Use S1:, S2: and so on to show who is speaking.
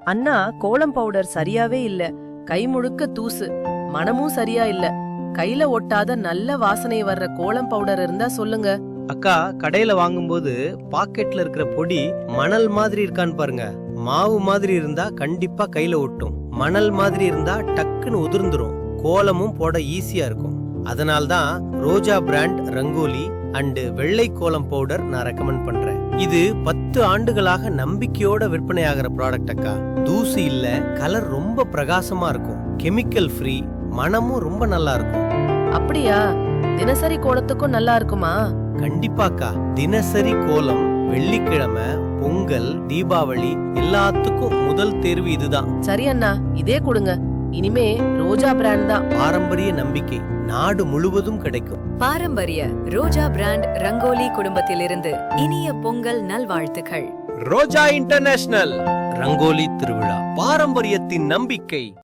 S1: அண்ணா, கோலம் பவுடர் சரியாவே இல்ல. கை முழுக்க தூசு, மனமும் சரியா இல்ல. கையில ஒட்டாத நல்ல வாசனை வர்ற கோலம் பவுடர் இருந்தா சொல்லுங்க.
S2: அக்கா, கடையில வாங்கும்போது பாக்கெட்ல இருக்கிற பொடி மணல் மாதிரி இருக்கான்னு பாருங்க. மாவு மாதிரி இருந்தா கண்டிப்பா கையில ஒட்டும். மணல் மாதிரி இருந்தா டக்குன்னு உதிர்ந்துரும். கோலமும் போட ஈஸியா இருக்கும். அதனால்தான் ரோஜா பிராண்ட் ரங்கோலி அண்ட் வெள்ளை கோலம் பவுடர் நான் ரெக்கமெண்ட் பண்றேன். இது 10 ஆண்டுகளாக நம்பிக்கையோட விற்பனையாகிற ப்ராடக்ட் அக்கா. தூசி இல்ல, கலர் ரொம்ப பிரகாசமா இருக்கும், கெமிக்கல் ஃப்ரீ, மனமும் ரொம்ப நல்லா இருக்கும்.
S1: அப்படியா? தினசரி கோலத்துக்கும் நல்லா இருக்குமா?
S2: கண்டிப்பாக்கா. தினசரி கோலம், வெள்ளிக்கிழமை, பொங்கல், தீபாவளி எல்லாத்துக்கும் முதல் தேர்வு இதுதான்.
S1: சரி அண்ணா, இதே கொடுங்க. இனிமே ரோஜா பிராண்ட் தான்.
S2: பாரம்பரிய நம்பிக்கை நாடு முழுவதும் கிடைக்கும்.
S3: பாரம்பரிய ரோஜா பிராண்ட் ரங்கோலி குடும்பத்திலிருந்து இனிய பொங்கல் நல்வாழ்த்துக்கள்.
S2: ரோஜா இன்டர்நேஷனல் ரங்கோலி திருவிழா, பாரம்பரியத்தின் நம்பிக்கை.